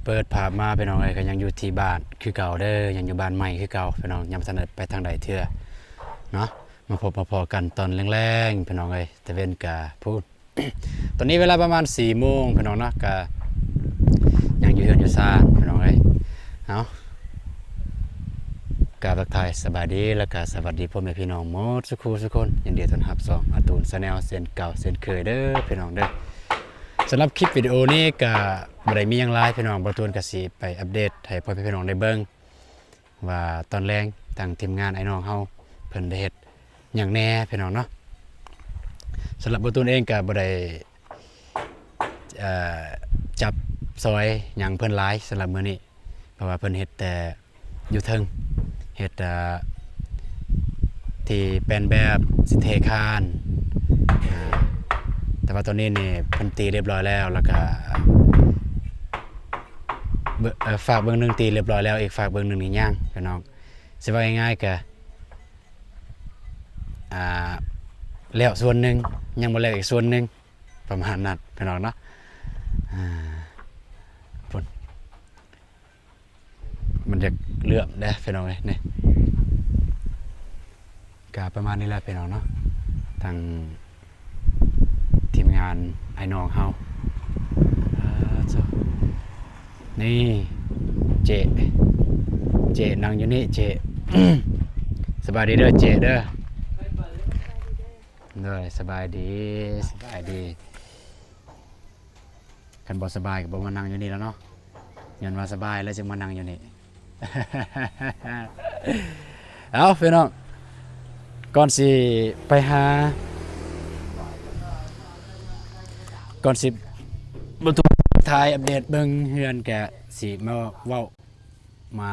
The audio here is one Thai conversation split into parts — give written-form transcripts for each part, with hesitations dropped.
เปิดภาพมาพี่น้องเอ้ยก็ยังอยู่ที่บ้านคือเก่าเด้อยังอยู่บ้านใหม่คือเก่าพี่น้องยังบ่ทันได้ไปทางใดเทื่อเนาะมาพบมาพอกันตอนแรงๆพี่น้องเอ้ยตะเว้นกะพูด ตอนนี้เวลาประมาณ 4 โมงพี่น้องเนาะก็ยังอยู่เฮือนอยู่ซ่านพี่น้องเอ้ยเอากราบทักทายสบายดีแล้วก็สวัสดีพ่อแม่พี่น้องหมดทุกคนยินดีต้อนรับ2อาตูน Channel เส้นเก่าเส้นเคยเด้อพี่น้องเด้อสำหรับคลิปวิดีโอนี้ก็บ่ได้มีหยังหลายพี่น้องบ่ตูนก็สิไปอัปเดตให้พ่อแม่พี่น้องได้เบิ่งว่าตอนแรงทางทีมงานไอ้น้องเฮาเพิ่นได้เฮ็ดหยังแหน่พี่น้องเนาะสำหรับบ่ตูนเองก็บ่ได้จับซอยหยังเพิ่นหลายสำหรับมื้อนี้เพราะว่าเพิ่นเฮ็ดแต่อยู่เทิงเฮ็ดที่เป็นแบบสิเทคานแต่ว่าตอนนี้นี่เพิ่นตีเรียบร้อยแล้วแล้วก็ฝากเบิ่งหนึงตีเรียบร้อยแล้วอีกฝากเบิ่งหนึงนี่ย่างพี่น้องสิว่าง่ายๆก็แล้วส่วนหนึงยังบ่แล้วอีกส่วนหนึงประมาณนั้นพี่น้องเนาะพุ่นมันจะเลื่อมเด้อพี่น้องเอ้ยนี่ก็ประมาณนี้แหละพี่น้องเนาะทางทีมงานไอ้น้องเฮานี่เจนั่งอยู่นี่เจ สบายดีเด้อเจเด้อเด้อสบายดีคันบ่สบายก็บ่มานั่งอยู่นี่แล้วเนาะยันว่าสบายแล้วจึงมานั่งอยู่นี่ เอาพี่น้องก่อนสิไปหาก่อนสิบรรทุกท้ายอัปเดตเบิ่งเฮือนแกสิมาเว้ามา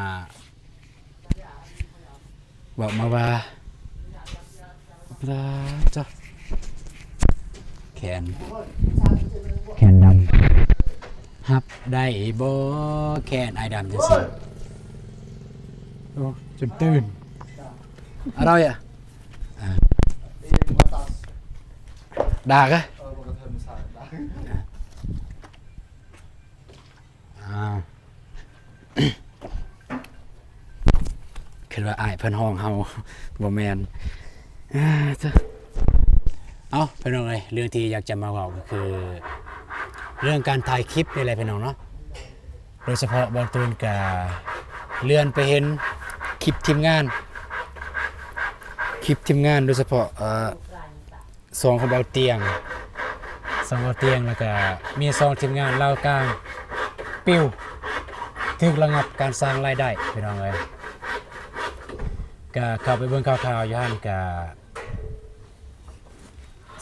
ว่าจ้ะแขนดำฮับได้บ่แขนไอ้ดำจังซี่โอ้จนตื่นอะไรอ่ะด่ากะคิดว่าอ้ายเพิ่นห้องเฮาบ่แม่นเอาพี่น้องเอ้ยเรื่องที่อยากจะมาเว้าก็คือเรื่องการถ่ายคลิปนี่แหละพี่น้องเนาะโดยเฉพาะบอลตูนก็เลื่อนไปเห็นคลิปทีมงานโดยเฉพาะซองของเบาเตียงแล้วก็มีซองทีมงานเล่ากลางปิ้วถึกระงับการสร้างรายได้พี่น้องเอ้ยก็เข้าไปเบิ่งข่าวๆอยู่หั่นก็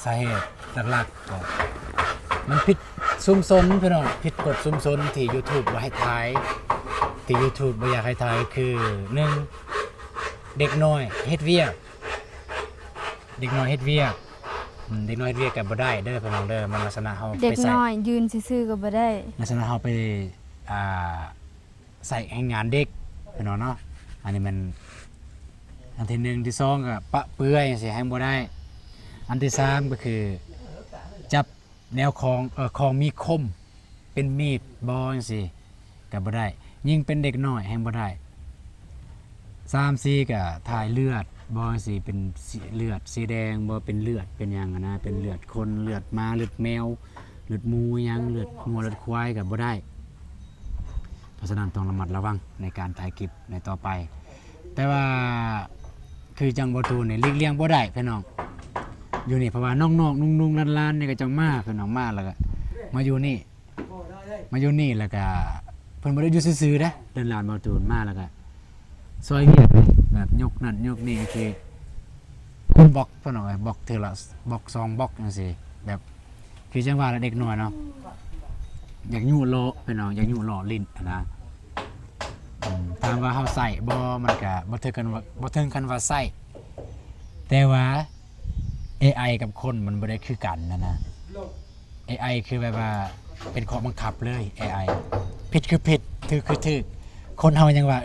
สาเหตุหลักๆก็มันผิดซุ่มซนพี่น้องผิดกฎซุ่มซนที่ YouTube บ่ให้ถ่ายที่ YouTube บ่อยากให้ถ่ายคือ1เด็กน้อยเฮ็ดเวียกก็บ่ได้เด้อพี่น้องเด้อมันลักษณะเฮาเด็กน้อยยืนซื่อๆก็บ่ได้ลักษณะเฮาไปใส่ให้งานเด็กพี่น้องเนาะอันนี้มันอันที่1ที่2ก็ปะเปื้อยจังซี่ให้บ่ได้อันที่3ก็คือจับแนวของมีคมเป็นมีดบ่จังซี่ก็บ่ได้ยิ่งเป็นเด็กน้อยให้บ่ได้3 4ก็ถ่ายเลือดบ่จังซี่เป็นเลือดสีแดงบ่เป็นเลือดเป็นหยังนะเป็นเลือดคนเลือดม้าเลือดแมวเลือดหมูหยังเลือดงัวเลือดควายก็บ่ได้เพราะฉะนั้นต้องระมัดระวังในการถ่ายคลิปในต่อไปแต่ว่าคือจังบ่ตูนนี่หลีกเลี่ยงบ่ได้พี่น้องอยู่นี่เพราะว่าน้องๆนุ่งๆล้านๆนี่ก็จังมาพี่น้องมาแล้วก็มาอยู่นี่แล้วก็เพิ่นบ่ได้อยู่ซื่อๆเด้เดินลานบ่ตูนมาแล้วก็ซอยเวียกแบบยกนั่นยกนี่คือบล็อกพี่น้องบล็อกเทื่อละบล็อก2บล็อกจังซี่แบบคือจังว่าเด็กน้อยเนาะอยากยู่โลพี่น้องอยากยู่หล่อลิ้นนะถามว่าเฮาใส่บ่มันก็บ่ถึงกันว่าใส่แต่ว่า AI กับคนมันบ่ได้คือกันนะ AI คือแบบว่าเป็นข้อบังคับเลย AI ผิดคือผิดถูกคือถูกคนเฮายังว่า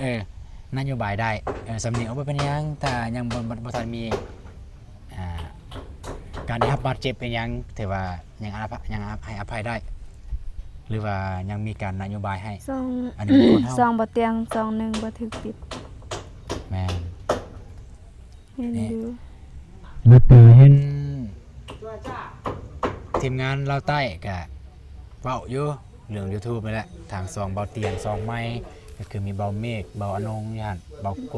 นโยบายได้สำเนียงบ่เป็นหยังแต่ยังบ่ทันมีการได้รับบาดเจ็บเป็นหยังถือว่ายังให้อภัยได้ หรือว่ายังมีการนโยบายให้ ซอง อันนี้เป็นคนเฮา ซองบ่เตียงซองหนึงบ่ถูกปิด แม่น เห็นอยู่ แล้วก็เห็นทีมงานลาวใต้ก็เว้าอยู่เรื่อง YouTube ไปแล้วทางซองเบาเตียงซองไม้ก็คือมีเบาเมฆเบาอนงอยู่หั่นเบาโก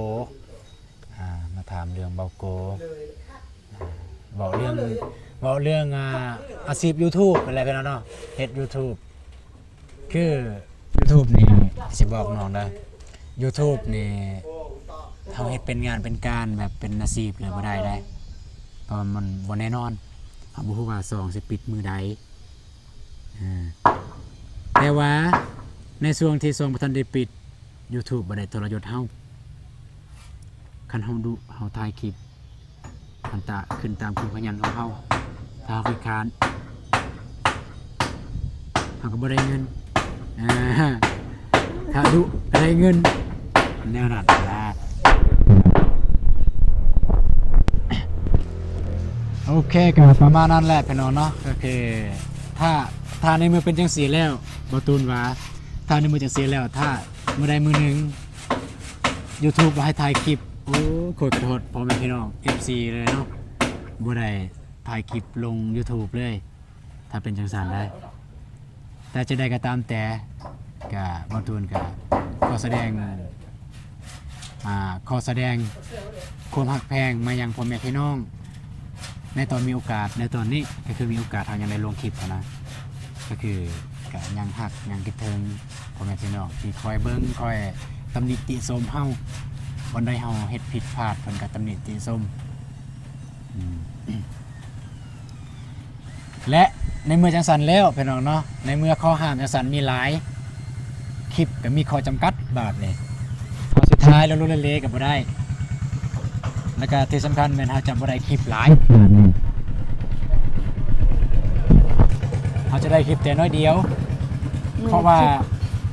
มาถามเรื่องเบาโกเว้าเรื่องอาชีพ YouTube เป็นไรกันเนาะเฮ็ด YouTube คือ YouTube นี่สิบอกน้องเด้อ YouTube นี่เฮาเฮ็ดเป็นงานเป็นการแบบเป็นอาชีพเลยบ่ได้เพราะมันบ่แน่นอนเฮาบ่ฮู้ว่า2สิปิดมื้อใดแต่ว่าในช่วงที่2บ่ทันได้ปิด YouTube บ่ได้ทรยศเฮาคันเฮาดูเฮาถ่ายคลิปมันตะขึ้นตามคุณพยัญชนะของเฮาถ้าเฮาค้านเฮาก็บ่ได้เงินถ้าดุได้เงินแนวนั้นนะโอเคก็ประมาณนั้นแหละพี่น้องเนาะก็คือถ้าในมือเป็นจังสีแล้วบ่ตูนว่าถ้าในมือจังสีแล้วถ้ามื้อใดมื้อหนึง YouTube บ่ให้ถ่ายคลิปโอ้ขอโทษพ่อแม่พี่น้อง FC เลยเนาะบ่ได้ถ่ายคลิปลง YouTube เลยถ้าเป็นจังซั่นได้แต่จะได้ก็ตามแต่ก็บ่ตูนก็ขอแสดงความฮักแพงมายังพ่อแม่พี่น้องในตอนมีโอกาสในตอนนี้ก็คือมีโอกาสทางยังได้ลงคลิปนะก็คือก็ยังฮักยังคิดถึงพ่อแม่พี่น้องที่คอยเบิ่งคอยตำหนิติชมเฮาวันใดเฮาเฮ็ดผิดพลาดเพิ่นก็ตำหนิติชมและในเมื่อจังสันแล้วพี่น้องเนาะในเมื่อข้อห้ามจังสันมีหลายคลิปก็มีข้อจำกัดบาดนี่พอสุดท้ายแล้วรู้เละๆก็บ่ได้แล้วก็ที่สำคัญแม่นเฮาจะบ่ได้คลิปหลายเฮาจะได้คลิปแต่น้อยเดียวเพราะว่า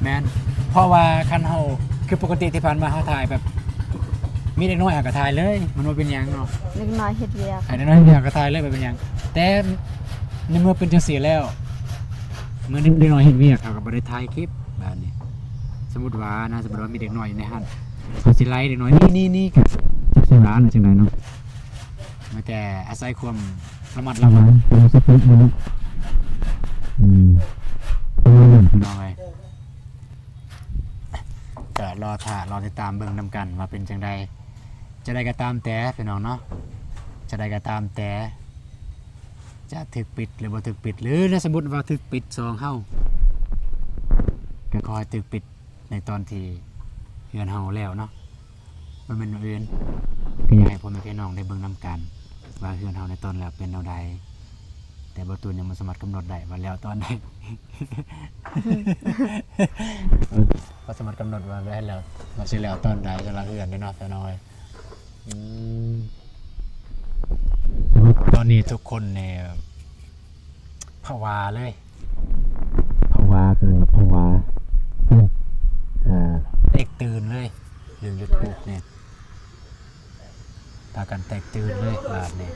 แม่นเพราะว่าคันเฮาคือปกติที่ผ่านมาเฮาถ่ายแบบมีเด็กน้อยก็ถ่ายเลยมันบ่เป็นหยังเนาะ เล็กน้อยเฮ็ดเวียก ไอ้น้อยๆก็ถ่ายเลยบ่เป็นหยังแต่ในเมื่อเป็นจังซี่แล้วเมื่อเด็กน้อยเฮ็ดเวียกเขาก็บ่ได้ถ่ายคลิปแบบนี้สมมุติว่ามีเด็กน้อยอยู่ในหันเขาสิไล่เด็กน้อยนี่ก็จักสิว่าหรือจังไดเนาะมันแต่อาศัยความระมัดระวังสติมันน้อยก็รอติดตามเบิ่งนำกันว่าเป็นจังใดจะได้ก็ตามแต่พี่น้องเนาะจะได้ก็ตามแต่จะถึกปิดหรือบ่ถึกปิดหรือถ้าสมมุติว่าถึกปิดซองเฮาก็ขอให้ถึกปิดในตอนที่เฮือนเฮาแล้วเนาะบ่แม่นอื่นก็อยากให้พ่อแม่พี่น้องได้เบิ่งนำกันว่าเฮือนเฮาในตอนแล้วเป็นแนวใดแต่บ่ตูนยังบ่สามารถกำหนดได้ว่าแล้วตอนใด บ่สามารถกำหนดว่าแล้วว่าสิแล้วตอนใดสำหรับเฮือนได้เนาะแต่น้อยตอนนี้ทุกคนเนี่ยภาวาเลยภาวาคือภาวาแตกตื่นเลยเรื่อง YouTube เนี่ยพากันแตกตื่นเลยบาดเนี่ย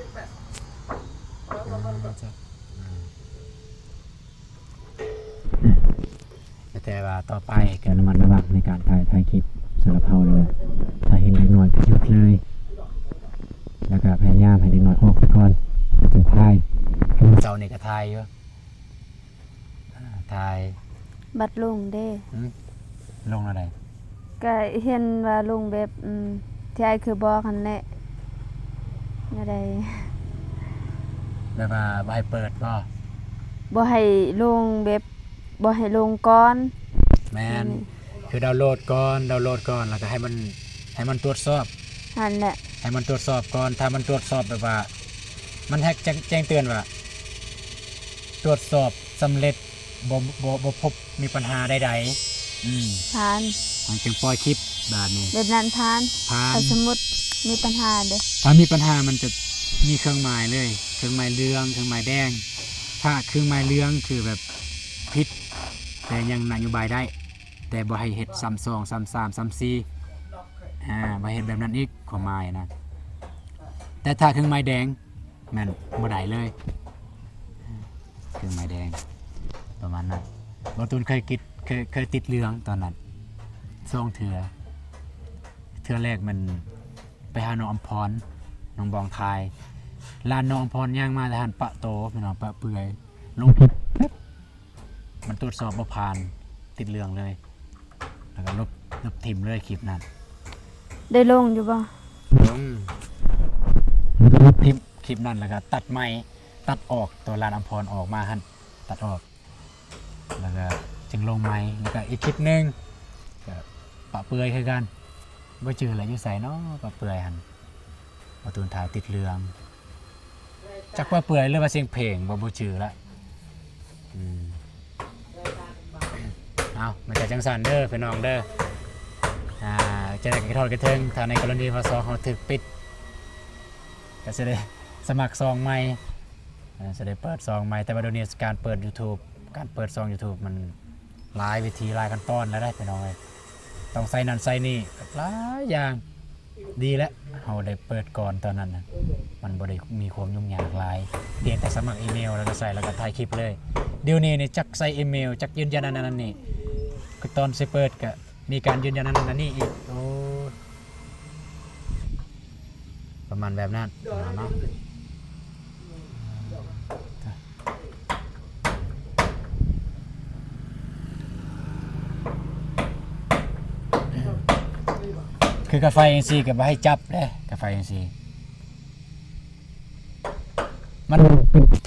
แต่ว่าต่อไปก็ระมัดระวังในการถ่ายคลิปสารพัดเลยถ้าเห็นเด็กน้อยก็หยุดเลยแล้วก็พยายามให้เด็กน้อยออกไปก่อนจึงถ่ายเจ้านี่ก็ถ่ายอยู่ถ่าย บัดลงเด้ ลงอะไร ก็เห็นว่าลงแบบที่อ้ายคือบอกหั่นแหละอะไร แบบว่าบ่ให้เปิดบ่ บ่ให้ลงแบบบ่ให้ลงก่อน แม่นคือดาวน์โหลดก่อนแล้วก็ให้มันตรวจสอบ หั่นแหละ ให้มันตรวจสอบก่อนถ้ามันตรวจสอบแบบว่ามันแจ้งเตือนว่าตรวจสอบสำเร็จบ่พบมีปัญหาใดๆผ่าน มันจึงปล่อยคลิปแบบนี้ แบบนั้นผ่านถ้าสมมุติมีปัญหาเด้ ถ้ามีปัญหามันจะมีเครื่องหมายเลยเครื่องหมายเหลืองเครื่องหมายแดงถ้าเครื่องหมายเหลืองคือแบบผิดแต่ยังนโยบายได้แต่บ่ให้เฮ็ดซ้ำ2ซ้ำ3ซ้ำ4บ่เฮ็ดแบบนั้นอีกความหมายนะแต่ถ้าเครื่องหมายแดงแม่นบ่ได้เลยเครื่องหมายแดงประมาณนั้น บ่ตูนเคยติดเรื่องตอนนั้นซ่องเถื่อแรกมันไปหาน้องอำพรน้องบองทายลานน้องอำพรย่างมาแต่หันปะโตพี่น้องปะเปื่อยลงผิดมันตรวจสอบบ่ผ่านติดเรื่องเลยแล้วก็ลบทิมเลยคลิปนั้น ได้ลงอยู่บ่ ลบทิมคลิปนั้นแล้วก็ตัดไม้ตัดออกตัวลานอำพรออกมาหั่นตัดออกแล้วก็จึงลงไม้แล้วก็อีกคลิปหนึงก็ปะเปื่อยคือกันบ่เจออะไรอยู่ไสเนาะปะเปื่อยหั่นบ่ตูนถ่ายติดเรื่องจักปะเปื่อยหรือว่าเสียงเพลงบ่เจอละเอามันจะจังสันเด้อพี่น้องเด้อจะได้กระทอดกระเทิงถ้าในกรณีว่าซองเขาถึกปิดก็จะได้สมัครซองใหม่จะได้เปิดซองใหม่แต่ว่าเดี๋ยวนี้การเปิด YouTube การเปิดซอง YouTube มันหลายวิธีหลายขั้นตอนแล้วได้พี่น้องเลยต้องใส่นั่นใส่นี่หลายอย่างดีแล้วเราได้เปิดก่อนตอนนั้นนะมันบ่ได้มีความยุ่งยากหลายเพียงแต่สมัครอีเมลแล้วก็ใส่แล้วก็ถ่ายคลิปเลยเดี๋ยวนี้จักใส่อีเมลจักยืนยันนั่นนี่ก็ตอนสิเปิดก็มีการยืนยันนั่นนี่อีกโอ้ประมาณแบบนั้นเนาะคือกาแฟยังซีกับให้จับเลยกาแฟยังซีมัน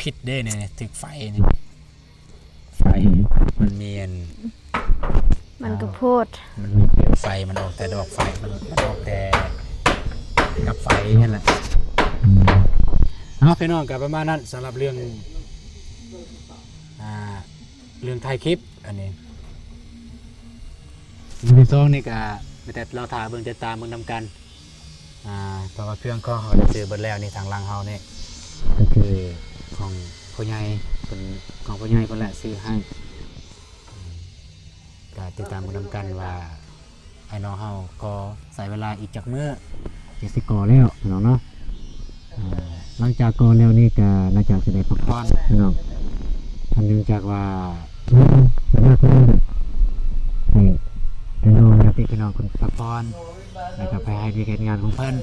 ผิดได้เนี่ยถึกไฟนี่ไฟมันมีอันมันก็โพดมันมีเปลวไฟมันออกแต่ดอกไฟมันออกแต่กับไฟนั่นแหละพี่น้องกับประมาณนั้นสำหรับเรื่องถ่ายคลิปอันนี้ที่สองนี่ก็แต่เราถ่ายเบิ่งจะตามเบิ่งนำกันเพราะว่าเครื่องก็เขาจะซื้อเบิดแล้วนี่ทางหลังเฮานี่ก็คือของพ่อใหญ่เป็นของพ่อใหญ่เพิ่นแหละซื้อให้ก็ติดตามเบิ่งนำกันว่าไอ้น้องเฮาก็ใส่เวลาอีกจักมื้อจะสิก่อแล้วน้องเนาะหลังจากก่อแล้วนี่ก็น่าจะสิได้พักผ่อนน้องอันนึงจากว่าเป็นหน้าที่ให้พี่น้องนะพี่น้องคนพักผ่อนแล้วก็ไปให้ดีเฮ็ดงานของเพิ่น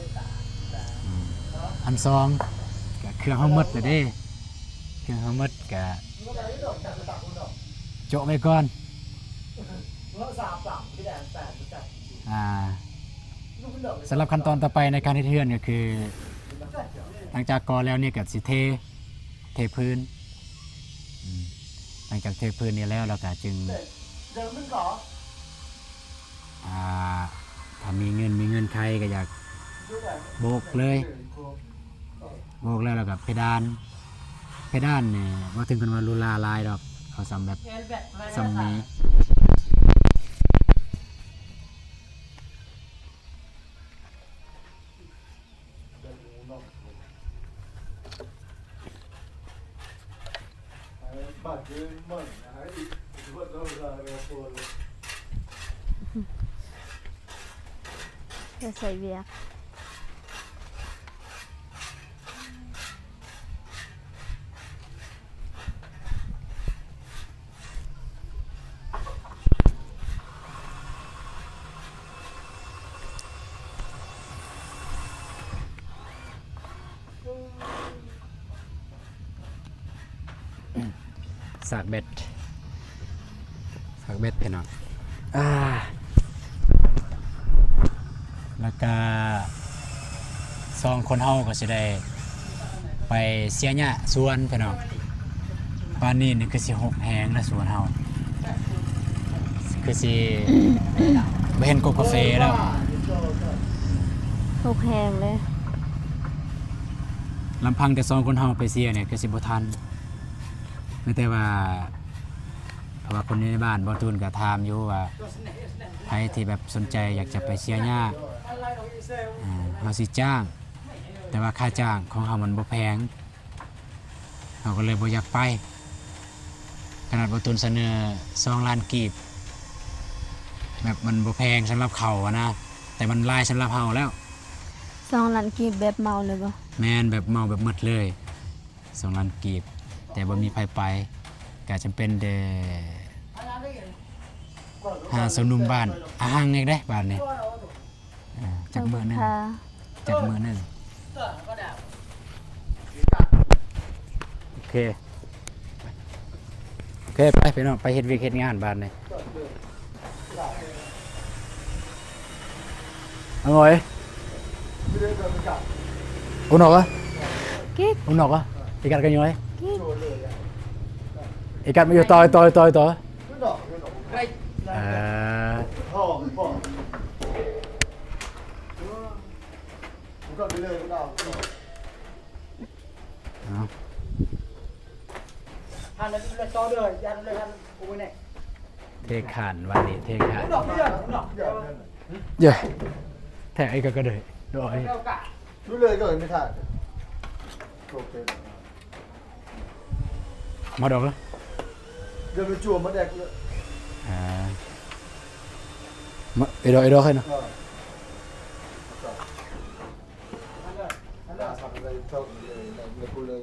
อันสองก็เครื่องเฮาหมดแล้วเด้เครื่องเฮาหมดก็โจะไว้ก่อนสำหรับขั้นตอนต่อไปในการเฮ็ดเรือนก็คือหลังจากก่อแล้วนี่ก็สิเทพื้นหลังจากเทพื้นนี้แล้วเราก็จึงถ้ามีเงินใครก็อยากโบกเลยโบกแล้วเราก็เพดานเนี่ยว่าถึงกันว่าลูลาลายดอกเขาซ้ำแบบซ้ำนี้จะใส่เวียกสากเบ็ดพี่น้องแล้วก็ซองคนเฮาก็สิได้ไปเสียหญ้าสวนพี่น้องป่านนี้นี่คือสิหกแฮงนะสวนเฮาคือสิบ่เห็นกกกาแฟแล้วตกแห้งเลยลำพังแต่ซองคนเฮาไปเสียเนี่ยคือสิบ่ทันแต่ว่าเพราะว่าคนในบ้านบ่ตูนก็ถามอยู่ว่าใครที่แบบสนใจอยากจะไปเสียหญ้าเฮาสิจ้างแต่ว่าค่าจ้างของเฮามันบ่แพงเฮาก็เลยบ่อยากไปขนาดบ่ตูนเสนอ2 ล้านกีบแบบมันบ่แพงสำหรับเขาอะนะแต่มันหลายสำหรับเฮาแล้ว2 ล้านกีบแบบเมาเลยบ่แม่นแบบเมาแบบหมดเลย2 ล้านกีบแต่บ่มีไผไปก็จำเป็น หาสนุมบ้านอาหางอีกได้บ้านนี่จักมื้อหนึง ค่ะ จักมื้อหนึงโอเคโอเคไปพี่น้องไปเฮ็ดเวียกเฮ็ดงานบ้านนี่เอาหน่อยอุ่นออกอ่ะ กิ๊ก อุ่นออกอ่ะอีกัดกันอยู่ไหน กิ๊ก อีกัดมาอยู่ต่อยเอ่อ เอาเทขานวันนี้เทขานเย้แทกไอ้ก็เลยโดย รู้เลยก็ไม่ทันโอเค มาดอกแล้ว เดี๋ยวไปจั่วมาแดกเลย มาไอ้ดอกให้เนาะ ทำอะไรเท่าเลยเลยกูเลย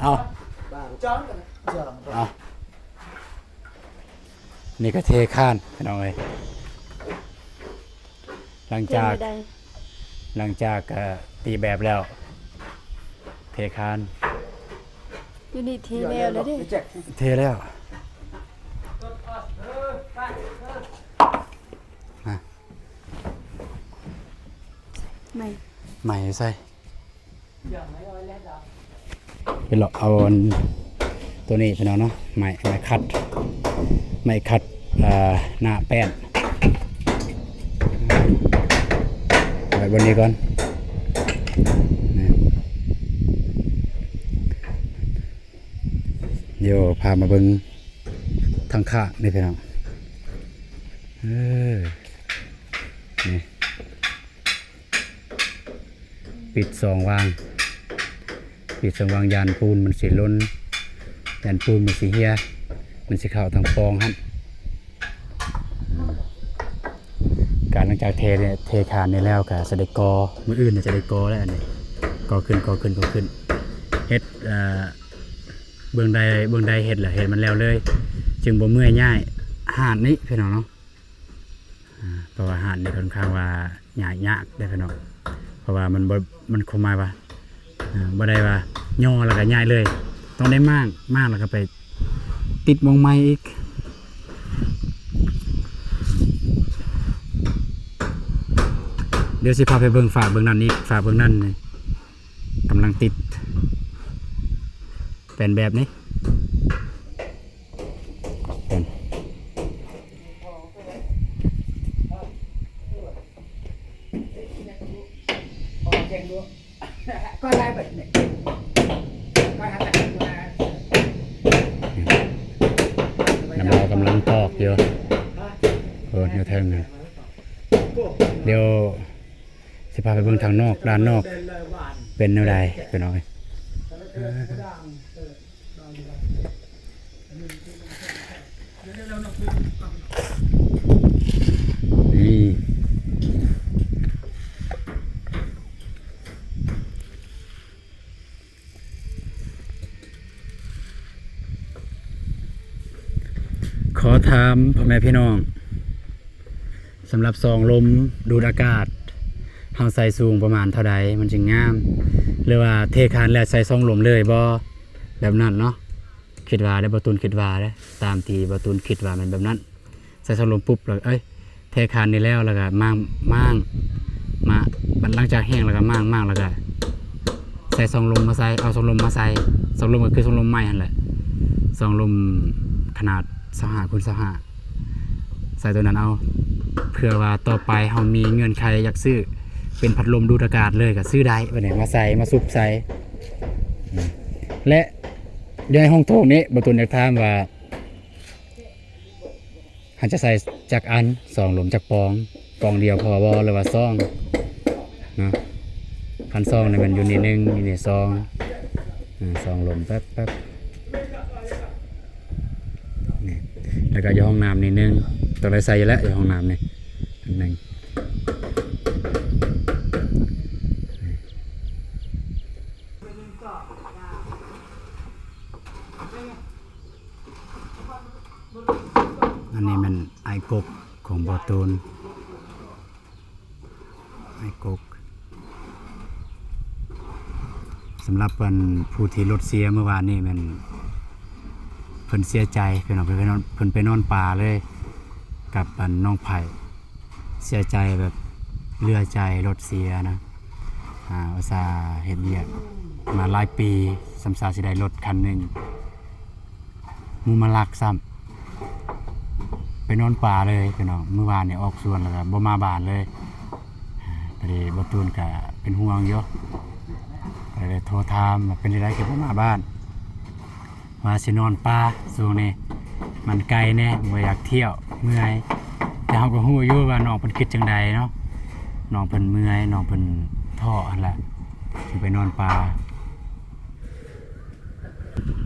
เอา จ้องจ้อง เอานี่ก็เทข้านพี่น้องเอ้ยหลัง เทียน จาก ไม่ได้ ตีแบบแล้ว เทข้าน อยู่นี่เทแล้วเลยเด้ เทแล้วนะ ไม่ ใหม่ใส่ไปหลอกเอาตัวนี้พี่น้องเนาะไม้คัดหน้าแป้นไว้บนนี้ก่อนนี่เดี๋ยวพามาเบิ่งทางข้างนี่พี่น้องนี่ปิด2 วางยานปูนมันสิล้นยานปูนมันสิเฮียมันสิเข้าทางปองครับการหลังจากเทคานนี่แล้วก็จะได้กอมืออื่นจะได้กอแล้วอันนี้กอขึ้นเฮ็ดเบื้องใดเฮ็ดแหละเฮ็ดมันแล้วเลยจึงบ่เมื่อยง่ายหาดนี้พี่น้องเนาะเพราะว่าหาดนี่ค่อนข้างว่าหยากได้พี่น้องเพราะว่ามันคงหมายว่าบ่ได้ว่าย่อแล้วก็ง่ายเลยต้องได้มากแล้วก็ไปติดมองไม้อีกเดี๋ยวสิพาไปเบิ่งฝาเบิ่งนั่นอีกฝาเบิ่งนั่นนี่กำลังติดเป็นแบบนี้เป็นน้ำเรากำลังตอกอยู่อยู่เทิงนั่นเดี๋ยวสิพาไปเบิ่งทางนอกด้านนอกเป็นแนวใดเป็นน้อยนี่ขอถามพ่อแม่พี่น้องสำหรับซองลมดูดอากาศเฮาใส่สูงประมาณเท่าใดมันจึงงามหรือว่าเทคานแล้วใส่ซองลมเลยบ่แบบนั้นเนาะคิดว่าได้บ่ตูนคิดว่าเด้ตามที่บ่ตูนคิดว่ามันแบบนั้นใส่ซองลมปุ๊บแล้วเทคานนี่แล้วก็มั่งมาบัดหลังจากแห้งแล้วก็มั่งแล้วก็ใส่ซองลมมาใส่เอาซองลมมาใส่ซองลมก็คือซองลมใหม่นั่นแหละซองลมขนาด25 x 25ใส่ตัวนั้นเอาเพื่อว่าต่อไปเฮามีเงื่อนไขอยากซื้อเป็นพัดลมดูดอากาศเลยก็ซื้อได้บัดนี้มาใส่มาซุบใส่ และอยู่ในห้องโถงนี้บ่ตุนอยากถามว่าหันจะใส่จักอัน2หลุมจักปองเดียวพอบ่หรือว่าซองเนาะคันซองนี่มันอยู่นี่1อยู่นี่2 2หลุมแป๊บนี่แล้วก็อยู่ห้องน้ำนี่1ต้องได้ใส่อยู่แล้วอยู่ห้องน้ำนี่1อันนี้มันไอ้กกของบ่อตูนไอ้กกสำหรับวันผู้ที่รถเสียเมื่อวานนี้มันเพิ่นเสียใจเพิ่นไปนอนป่าเลยกับน้องไผ่เสียใจแบบเลือใจรถเสียนะอุตส่าห์เฮ็ดเวียกมาหลายปีสำสาสิได้รถคันหนึงมูมาลักซ้ำไปนอนป่าเลยพี่น้องเมื่อวานเนี่ยออกสวนแล้วก็บ่มาบ้านเลยพอดีบ่ตูนก็เป็นห่วงอยู่ก็เลยโทรถามว่าเป็นจังได๋คือบ่มาบ้านว่าสินอนป่าช่วงนี้มันไกลแน่บ่อยากเที่ยวเมื่อยแต่เฮาก็ฮู้อยู่ว่าน้องเพิ่นคิดจังใดเนาะน้องเพิ่นเมื่อยน้องเพิ่นท้อหั่นล่ะสิไปนอนป่า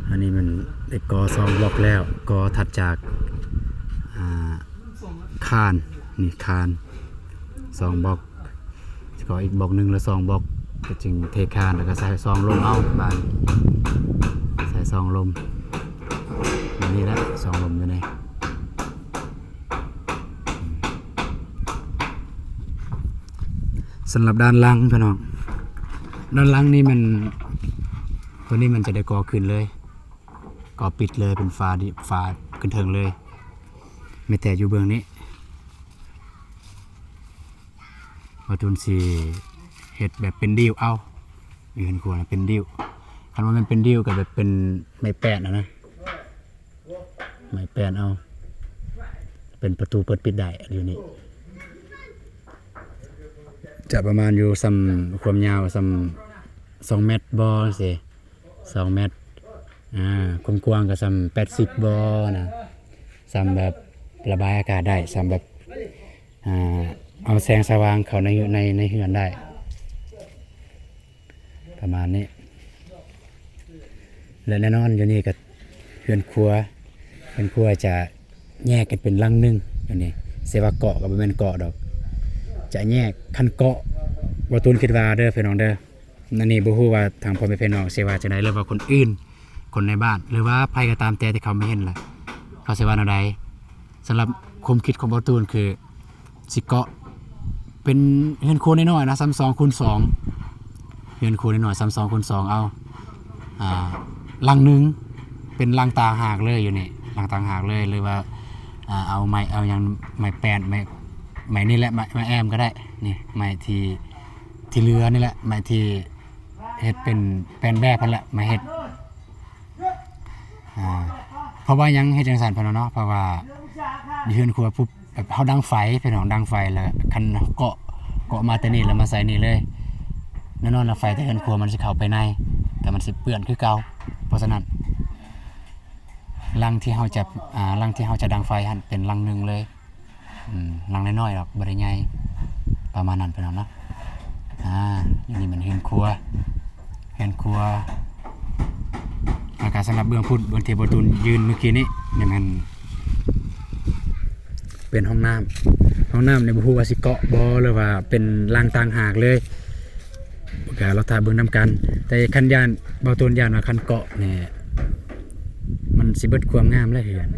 อันนี้มันได้ก่อ2บล็อกแล้วก่อถัดจากคานนี่คาน2บล็อกก็อีกบล็อกนึงแล้ว2บล็อกก็จึงเทคานแล้วก็ใส่2ลมเอาบานใส่2ลมนี่แหละ2ลมอยู่ในสำหรับด้านล่างพี่น้องด้านล่างนี่มันตัวนี้มันจะได้ก่อขึ้นเลยก่อปิดเลยเป็นฟ้าขึ้นเทิงเลยไม่แต่อยู่เบื้องนี้วัตถุสีเห็ดแบบเป็นดิ้วเอาอยู่เห็นควรเป็นดิ้วคันว่ามันเป็นดิ้วกับแบบเป็นไม้แปะนะไม้แปะเอาเป็นประตูเปิดปิดได้อยู่นี่จะประมาณอยู่ซ้ำความยาวซ้ำ2 เมตรบอสิ2 เมตรกว้างก็ซ้ำ80บอนะซ้ำแบบระบายอากาศได้ซ้ำแบบเอาแสงสว่างเข้าในเฮือนได้ประมาณนี้และแน่นอนอยู่นี่ก็เฮือนครัวจะแยกกันเป็นลังนึงอยู่นี่เสว่าเกาะกับบ่แม่นเกาะดอกจะแยกคันเกาะบ่ตูนคิดว่าเด้อพี่น้องเด้อนั่นนี่บ่ฮู้ว่าทางพ่อแม่พี่น้องสิว่าจังได๋หรือว่าคนอื่นคนในบ้านหรือว่าไผก็ตามแต่ที่เขาไม่เห็นล่ะเขาสิว่าแนวใดสำหรับความคิดของบ่ตูนคือสิเกาะเป็นเฮือนครัวน้อยๆนะ2คูณ2เฮือนครัวน้อยๆ2คูณ2เอาลังนึงเป็นลังต่างหากเลยอยู่นี่ลังต่างหากเลยหรือว่าเอาไม้เอาหยังไม้แป้นไม้นี่แหละไม้แอมก็ได้นี่ไม้ที่เรือนี่แหละไม้ที่เฮ็ดเป็นแป้นแบบนั่นแหละไม้เฮ็ดเพราะว่ายังเฮ็ดจังซั่นเพิ่นเนาะเพราะว่าเฮือนครัวปุ๊บแบบเฮาดังไฟพี่น้องดังไฟแล้วคันเกาะมาแต่นี่แล้วมาใส่นี่เลยแน่นอนแล้วไฟแต่เฮือนครัวมันสิเข้าไปในแต่มันสิเปื้อนคือเก่าเพราะฉะนั้นรังที่เฮาจะดังไฟหั่นเป็นรังนึงเลยรังน้อยๆหรอกบ่ได้ใหญ่ประมาณนั้นพี่น้องเนาะอันนี้มันเฮือนครัวแล้วก็สำหรับเบื้องที่บ่ตูนยืนเมื่อกี้นี้นี่มันเป็นห้องน้ำในบ่ฮู้ว่าสิเกาะบ่หรือว่าเป็นรางต่างหากเลยก็เราถ้าเบิ่งนํกันแต่คันย่านบ่ตูนย่านว่าคันเกาะนี่มันสิเบิดความงามเลยเฮือน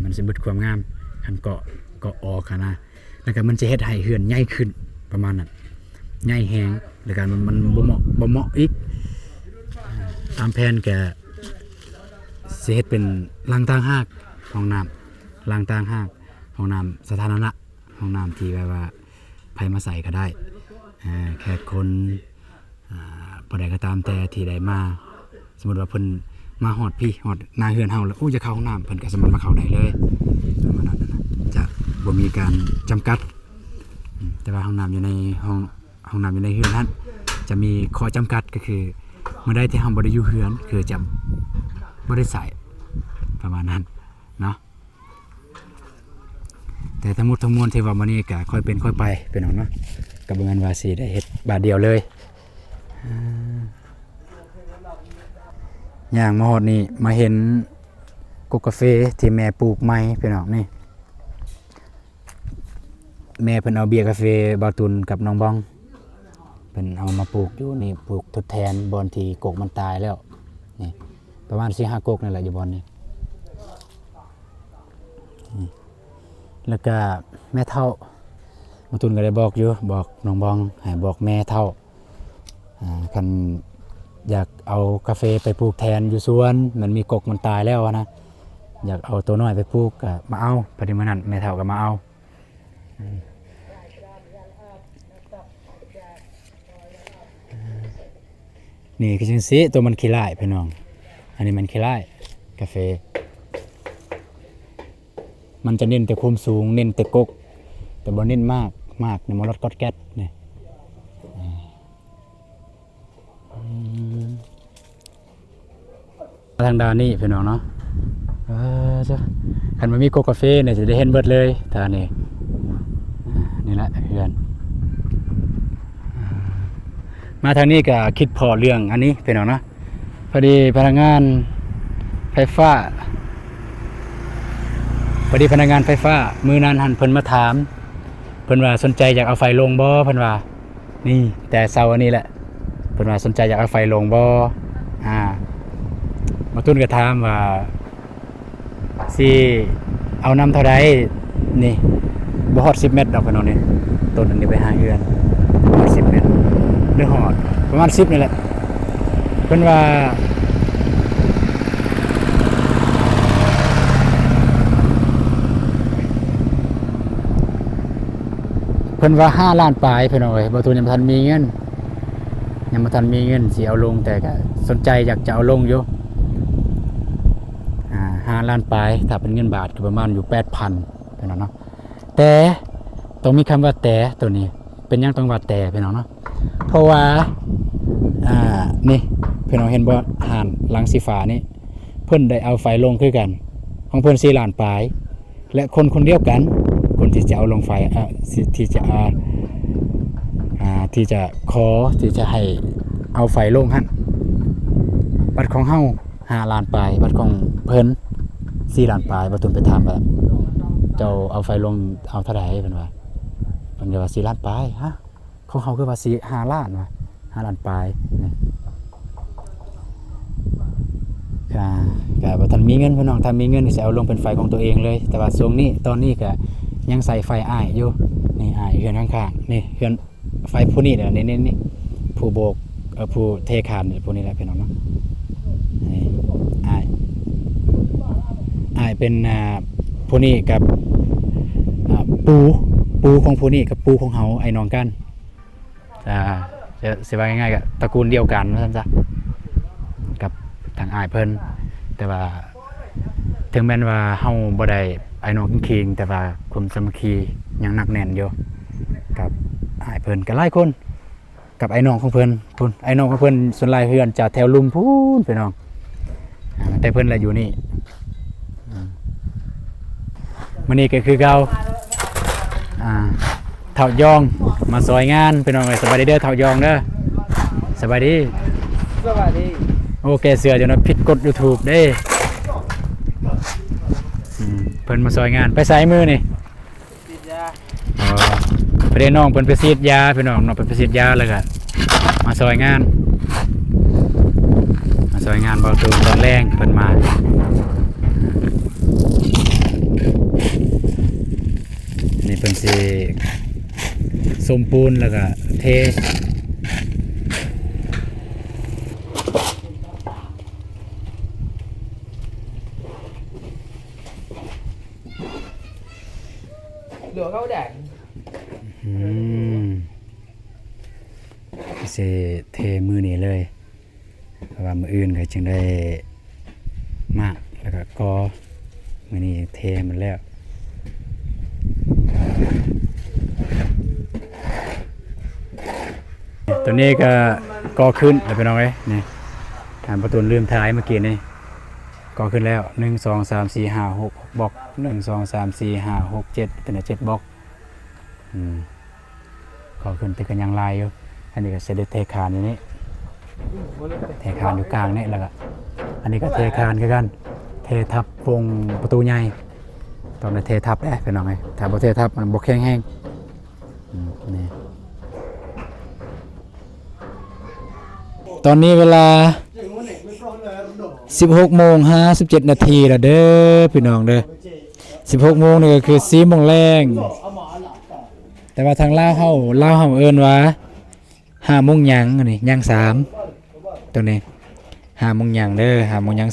มันสิเบิดความงามคันเกาะออกนะแล้วก็มันจะเฮ็ดให้เฮือนใหญ่ขึ้นประมาณนั้นใหญ่แฮงแล้วก็มันบ่เหมาะอีกตามแผนแกสิเฮ็ดเป็นรางต่างหากห้องน้ำรางต่างหากห้องน้ำสาธารณะห้องน้ำที่แบบว่าไผมาใส่ก็ได้แขกคนผู้ใดก็ตามแต่ที่ใดมาสมมุติว่าเพิ่นมาฮอดหน้าเฮือนเฮาแล้วจะเข้าห้องน้ำเพิ่นก็สามารถมาเข้าได้เลยประมาณนั้นนะจะบ่มีการจำกัดแต่ว่าห้องน้ำอยู่ในห้องน้ำอยู่ในเฮือนนั้นจะมีข้อจำกัดก็คือ มื้อใดที่เฮาบ่ได้อยู่เฮือนคือจะบ่ได้ใส่ประมาณนั้นเนาะแต่ทั้งหมดทั้งมวลที่ว่ามื้อนี้ก็ค่อยเป็นค่อยไปพี่น้องเนาะก็บ่แม่นว่าสิได้เฮ็ดบาทเดียวเลยย่างมาฮอดนี่มาเห็นกกกาแฟที่แม่ปลูกใหม่พี่น้องนี่แม่เพิ่นเอาเบียร์กาแฟบาวตุนกับน้องบองเพิ่นเอามาปลูกอยู่นี่ปลูกทดแทนบอนที่กกมันตายแล้วนี่ประมาณ 4-5 กกนั่นแหละอยู่บอนนี้แล้วก็แม่เฒ่าบาวตุนก็ได้บอกอยู่บอกน้องบองให้บอกแม่เฒ่าคันอยากเอากาแฟไปปลูกแทนอยู่สวนมันมีกกมันตายแล้วนะอยากเอาตัวน้อยไปปลูกก็มาเอาพอดีมื้อนั้นแม่เฒ่าก็มาเอานี่คือจังซี่ตัวมันขี้ร้ายพี่น้องอันนี้มันขี้ร้ายกาแฟมันจะเน้นแต่ความสูงเน้นแต่กกแต่บ่เน้นมากในมลดก๊อดแก๊สนี่ทางด้านนี้พี่น้องเนาะจ้ะคันมันมีโกกาแฟเนี่ยจะได้เห็นเบิดเลยทางนี้นี่แหละเพื่อนมาทางนี้ก็คิดพอเรื่องอันนี้พี่น้องเนาะพอดีพนักงานไฟฟ้ามือนั้นหันเพิ่นมาถามเพิ่นว่าสนใจอยากเอาไฟลงบ่เพิ่นว่านี่แต่เสาร์อันนี้แหละเพิ่นว่าสนใจอยากเอาไฟลงบ่มาตุ้นก็ถามว่าสิเอานำเท่าใดนี่บ่ฮอด10 เมตรดอกพี่น้องนี่ต้นอันนี้ไปหาเฮือน10 เมตรหรือฮอดประมาณ10นี่แหละเพิ่นว่า5 ล้านปลายพี่น้องเอ้ยบ่ตูนยังบ่ทันมีเงินสิเอาลงแต่ก็สนใจอยากจะเอาลงอยู่5 ล้านปลายถ้าเป็นเงินบาทก็ประมาณอยู่ 8,000 พี่น้องเนาะแต่ต้องมีคำว่าแต่ตัวนี้เป็นหยังต้องว่าแต่พี่น้องเนาะเพราะว่านี่พี่น้องเห็นบ่หานหลังสีฟ้านี่เพิ่นได้เอาไฟลงคือกันของเพิ่น4 ล้านปลายและคนเดียวกันคนที่จะเอาลงไฟที่จะขอที่จะให้เอาไฟลงหั่นบัตรของเฮา5 ล้านปลายบัตรของเพิ่น4 ล้านปลายบ่ตุนไปถามว่าเจ้าเอาไฟลงเอาเท่าใดเพิ่นว่าเพิ่นว่า4 ล้านปลายฮะของเฮาคือว่า5 ล้านว่ะ5 ล้านปลายนี่ก็บ่ทันมีเงินพี่น้องถ้ามีเงินนี่สิเอาลงเป็นไฟของตัวเองเลยแต่ว่าช่วงนี้ตอนนี้ก็ยังใส่ไฟอ้ายอยู่นี่อ้ายเฮือนข้างๆนี่เฮือนไฟผู้นี้แหละนี่ผู้โบกผู้เทคานผู้นี้แหละพี่น้องเนาะนี่อ้ายเป็นผู้นี้กับปูของผู้นี้กับปูของเฮาไอ้น้องกันจะสิว่าง่ายๆก็ตระกูลเดียวกันว่าซั่นซะกับทางอ้ายเพิ่นแต่ว่าถึงแม้ว่าเฮาบ่ได้ไอ้น้องคิงแต่ว่าความสามัคคียังหนักแน่นอยู่กับอ้ายเพิ่นก็หลายคนกับไอ้น้องของเพิ่นพุ่นไอ้น้องของเพิ่นส่วนหลายเฮือนจะแถวลุมพูนพี่น้องแต่เพิ่นละอยู่นี่มื้อนี้ก็คือเก่าเฒ่ายองมาซอยงานพี่น้องสบายดีเด้อเฒ่ายองเด้อสบายดีโอเคเสือจนผิดกฎ YouTube เด้เพิ่นมาซอยงานไปใส่มือนี่ฉีดยาไปได้น้องเพิ่นไปฉีดยาพี่น้องเพิ่นไปฉีดยาแล้วก็มาซอยงานเบาตูนตอนแรงเพิ่นมานี่เพิ่นสิสมปูนแล้วก็เทเหลือเขาแดงสิเทมือนี่เลยเพราะว่ามืออื่นก็จึงได้มากแล้วก็กอมือนี่เทมันแล้วตัวนี้ก็กอขึ้นแล้วไปน้องเอ้ยนี่ ประตูลืมท้ายเมื่อกี้นี่ก็ขึ้นแล้ว1 2 3 4 5 6บล็อก1 2 3 4 5 6 7เป็น7บล็อกก็ขึ้นแต่ก็ยังลายอยู่อันนี้ก็เสด็จเทคานอยู่นี่เทคานอยู่กลางนี่แล้วก็อันนี้ก็เทคานคือกันเททับวงประตูใหญ่ต้องได้เททับได้เป็นน้องไงถ้าบ่เททับมันบ่แข็งแห้งนี่ตอนนี้เวลา16:57 นาทีแล้วเด้อพี่น้องเด้อ16 โมงนี่ก็คือ4 โมงแรงแต่ว่าทางลาวเฮาเอิ้นว่า5 โมงหยังอันนี้หยัง3ตัวนี้5 โมงหยังเด้อ5 โมงหยัง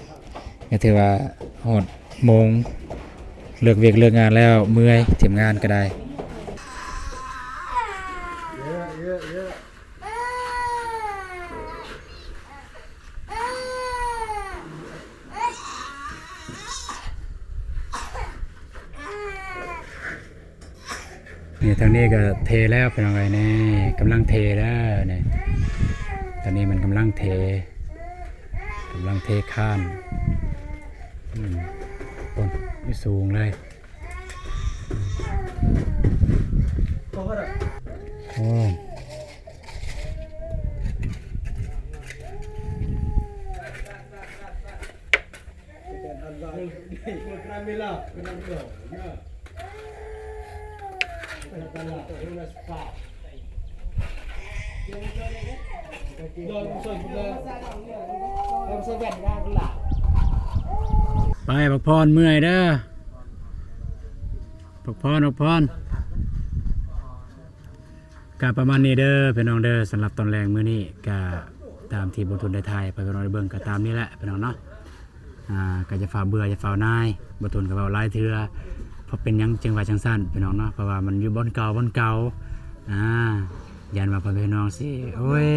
3ก็ถือว่าฮอดโมงเลิกเวียกเลิกงานแล้วเมื่อยทีมงานก็ได้นี่ทางนี้ก็เทแล้วเป็นยังไงนี่กำลังเทแล้วนี่ตอนนี้มันกำลังเทข้านต้นไม่สูงเลยโอ้ไปพักผ่อนเมื่อยเด้อพักผ่อนกะประมาณนี้เด้อพี่น้องเด้อสำหรับตอนแรงมื้อนี้กะตามที่บทุนได้ถ่ายไปพี่น้องได้เบิ่งก็ตามนี้แหละพี่น้องเนาะก็จะฝ่าเบื่อจะฝ่านายบทุนก็เว้าหลายเทื่อเพราะเป็นหยังจังหวะจังซั่นพี่น้องเนาะเพราะว่ามันอยู่บ่อนเก่ายันว่าพี่น้องสิโอ้ย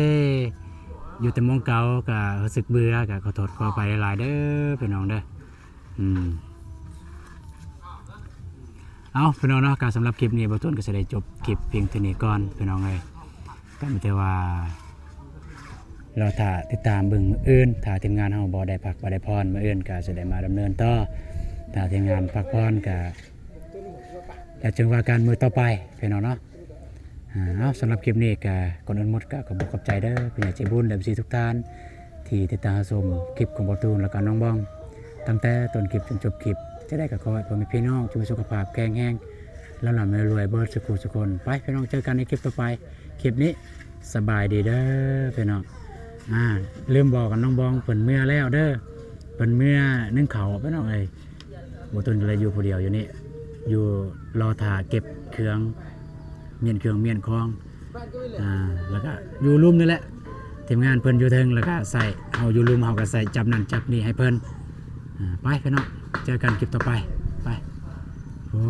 อยู่แต่มองเก่าก็รู้สึกเบื่อก็ขอโทษขอไปหลายๆเด้อพี่น้องเด้อเอาพี่น้องเนาะการสำหรับคลิปนี้บทุนก็จะได้จบคลิปเพียงเท่านี้ก่อนพี่น้องเลยก็มีแต่ว่าเราถ้าติดตามเบิ่งมื้ออื่นถ้าทีมงานเฮาบ่ได้พักบ่ได้พรมื้ออื่นก็จะได้มาดำเนินต่อถ้าทีมงานพักพรก็แล้วจึงว่าการมือต่อไปพี่น้องเนาะเอาสำหรับคลิปนี้ก็ก่อนอื่นหมดก็ขอบคุณใจเด้อผู้ใหญ่ใจบุญและพี่ทุกท่านที่ติดตามชมคลิปของบตูนและก็น้องบ้องตั้งแต่ต้นคลิปจนจบคลิปจะได้กับขอให้พ่อแม่พี่น้องมีสุขภาพแข็งแรงแล้วหล่ำรวยเบิดสุขสุขคนไปพี่น้องเจอกันในคลิปต่อไปคลิปนี้สบายดีเด้อพี่น้องลืมบอกกับน้องบ้องเปิ่นเมื่อแล้วเด้อเปิ่นเมื่อนึ่งเขาพี่น้องบตูนเลยอยู่ผู้เดียวอยู่นี่อยู่รอถ่าเก็บเครื่องเมียนคลองแล้วก็อยู่ลุ่มนี่แหละทีมงานเพิ่นอยู่เทิงแล้วก็ใส่เอาอยู่ลุ่มเฮาก็ใส่จับนั่นจับนี่ให้เพิ่นไปพี่น้องเจอกันคลิปต่อไปไปโอ้